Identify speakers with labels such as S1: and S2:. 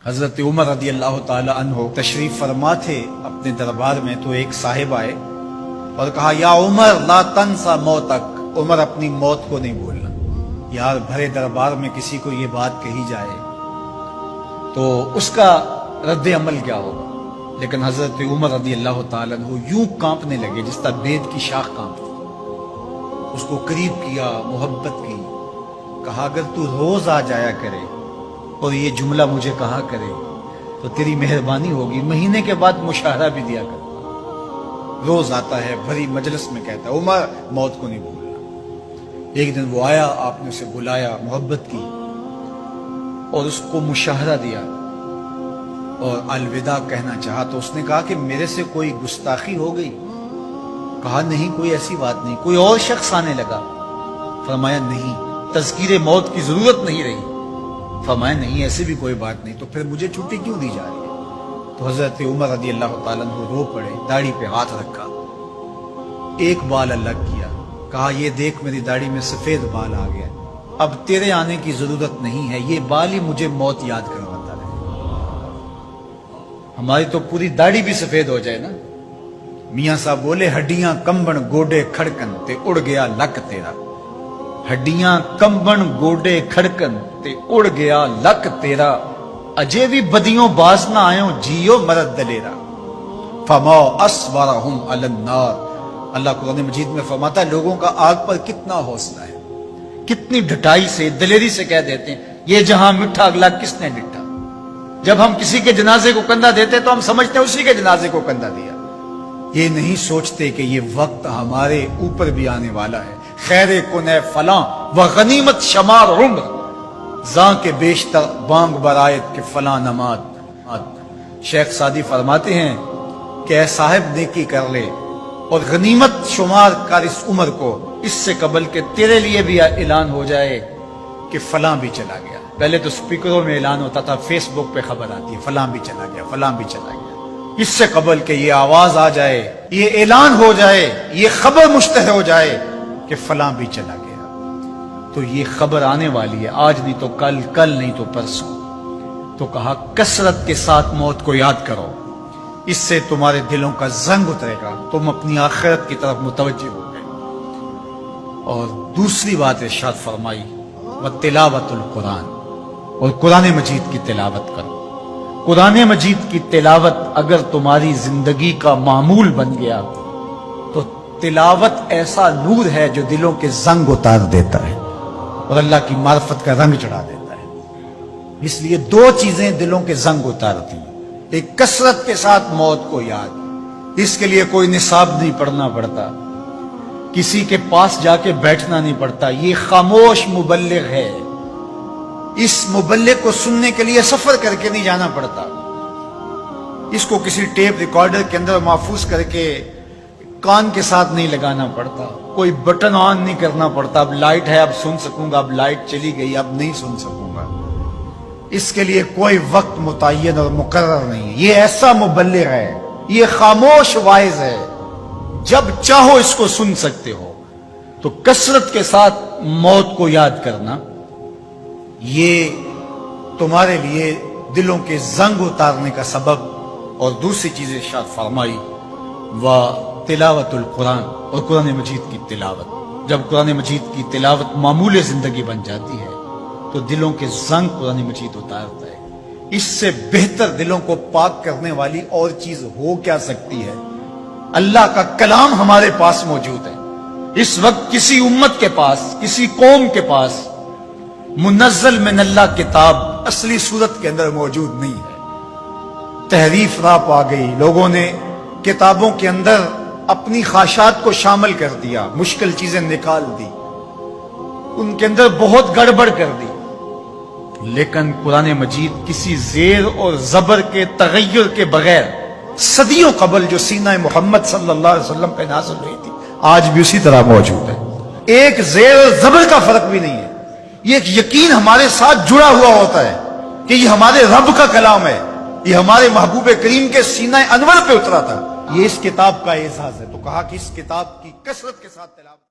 S1: حضرت عمر رضی اللہ تعالی عنہ تشریف فرما تھے اپنے دربار میں، تو ایک صاحب آئے اور کہا یا عمر لا تنسا موتک، عمر اپنی موت کو نہیں بھولنا۔ یار بھرے دربار میں کسی کو یہ بات کہی جائے تو اس کا رد عمل کیا ہوگا، لیکن حضرت عمر رضی اللہ تعالی عنہ یوں کانپنے لگے جس طرح بید کی شاخ کانپتی۔ اس کو قریب کیا، محبت کی، کہا اگر تو روز آ جایا کرے اور یہ جملہ مجھے کہا کرے تو تیری مہربانی ہوگی، مہینے کے بعد مشاہرہ بھی دیا کر۔ روز آتا ہے، بھری مجلس میں کہتا ہے عمر موت کو نہیں بھولنا۔ ایک دن وہ آیا، آپ نے اسے بلایا، محبت کی اور اس کو مشاہرہ دیا اور الوداع کہنا چاہا تو اس نے کہا کہ میرے سے کوئی گستاخی ہو گئی؟ کہا نہیں، کوئی ایسی بات نہیں۔ کوئی اور شخص آنے لگا؟ فرمایا نہیں۔ تذکیر موت کی ضرورت نہیں رہی؟ فرمایا نہیں، ایسی بھی کوئی بات نہیں۔ تو پھر مجھے چھٹی کیوں دی جا رہی ہے؟ تو حضرت عمر رضی اللہ تعالیٰ عنہ رو پڑے، داڑھی پہ ہاتھ رکھا، ایک بال الگ کیا، کہا یہ دیکھ میری داڑھی میں سفید بال آ گیا، اب تیرے آنے کی ضرورت نہیں ہے، یہ بال ہی مجھے موت یاد کرواتا رہے۔ ہماری تو پوری داڑھی بھی سفید ہو جائے نا۔ میاں صاحب بولے ہڈیاں کمبن گوڈے کھڑکن تے اڑ گیا لک تیرا، ہڈیاں کمبن گوڈے کھڑکن تے اڑ گیا لک تیرا، اجے بھی بدیوں باز نہ آئوں جیو مرد دلیرا، فما اصبرہم علی النار۔ اللہ قرآن مجید میں فرماتا ہے لوگوں کا آگ پر کتنا حوصلہ ہے، کتنی ڈٹائی سے، دلیری سے کہہ دیتے ہیں یہ جہاں مٹھا اگلا کس نے ڈٹا۔ جب ہم کسی کے جنازے کو کندھا دیتے تو ہم سمجھتے ہیں اسی کے جنازے کو کندھا دیا، یہ نہیں سوچتے کہ یہ وقت ہمارے اوپر بھی آنے والا ہے۔ خیر کن فلاں و غنیمت شمار عمر، زاں کے بیشتر بانگ برایت کے فلاں نماد۔ شیخ سعدی فرماتے ہیں کہ اے صاحب نیکی کر لے اور غنیمت شمار کر اس عمر کو، اس سے قبل کہ تیرے لیے بھی اعلان ہو جائے کہ فلاں بھی چلا گیا۔ پہلے تو سپیکروں میں اعلان ہوتا تھا، فیس بک پہ خبر آتی ہے فلاں بھی چلا گیا، فلاں بھی چلا گیا۔ اس سے قبل کہ یہ آواز آ جائے، یہ اعلان ہو جائے، یہ خبر مشتہر ہو جائے کہ فلاں بھی چلا گیا، تو یہ خبر آنے والی ہے، آج نہیں تو کل، کل نہیں تو پرسوں۔ تو کہا کثرت کے ساتھ موت کو یاد کرو، اس سے تمہارے دلوں کا زنگ اترے گا، تم اپنی آخرت کی طرف متوجہ ہو گئے۔ اور دوسری بات ارشاد فرمائی وَتِلَاوَةُ الْقُرْآنِ، اور قرآن مجید کی تلاوت کرو۔ قرآن مجید کی تلاوت اگر تمہاری زندگی کا معمول بن گیا تو تلاوت ایسا نور ہے جو دلوں کے زنگ اتار دیتا ہے اور اللہ کی معرفت کا رنگ چڑھا دیتا ہے۔ اس لیے دو چیزیں دلوں کے زنگ اتارتی ہیں، ایک کثرت کے ساتھ موت کو یاد، اس کے لیے کوئی نصاب نہیں پڑھنا پڑتا، کسی کے پاس جا کے بیٹھنا نہیں پڑتا، یہ خاموش مبلغ ہے، اس مبلغ کو سننے کے لیے سفر کر کے نہیں جانا پڑتا، اس کو کسی ٹیپ ریکارڈر کے اندر محفوظ کر کے کان کے ساتھ نہیں لگانا پڑتا، کوئی بٹن آن نہیں کرنا پڑتا، اب لائٹ ہے اب سن سکوں گا، اب لائٹ چلی گئی اب نہیں سن سکوں گا، اس کے لیے کوئی وقت متعین اور مقرر نہیں ہے۔ یہ ایسا مبلغ ہے، یہ خاموش واعظ ہے، جب چاہو اس کو سن سکتے ہو۔ تو کثرت کے ساتھ موت کو یاد کرنا یہ تمہارے لیے دلوں کے زنگ اتارنے کا سبب۔ اور دوسری چیز ارشاد فرمائی وَتِلَاوَةُ الْقُرْآنِ، اور قرآن مجید کی تلاوت۔ جب قرآن مجید کی تلاوت معمول زندگی بن جاتی ہے تو دلوں کے زنگ قرآن مجید اتارتا ہے۔ اس سے بہتر دلوں کو پاک کرنے والی اور چیز ہو کیا سکتی ہے؟ اللہ کا کلام ہمارے پاس موجود ہے۔ اس وقت کسی امت کے پاس، کسی قوم کے پاس منزل من اللہ کتاب اصلی صورت کے اندر موجود نہیں ہے۔ تحریف راپ آ گئی، لوگوں نے کتابوں کے اندر اپنی خواہشات کو شامل کر دیا، مشکل چیزیں نکال دی، ان کے اندر بہت گڑبڑ کر دی، لیکن قرآن مجید کسی زیر اور زبر کے تغیر کے بغیر صدیوں قبل جو سینہ محمد صلی اللہ علیہ وسلم پہ نازل ہوئی تھی آج بھی اسی طرح موجود ہے۔ ایک زیر اور زبر کا فرق بھی نہیں ہے۔ یہ ایک یقین ہمارے ساتھ جڑا ہوا ہوتا ہے کہ یہ ہمارے رب کا کلام ہے، یہ ہمارے محبوب کریم کے سینہ انور پہ اترا تھا۔ یہ اس کتاب کا اعزاز ہے۔ تو کہا کہ اس کتاب کی کثرت کے ساتھ تلاوت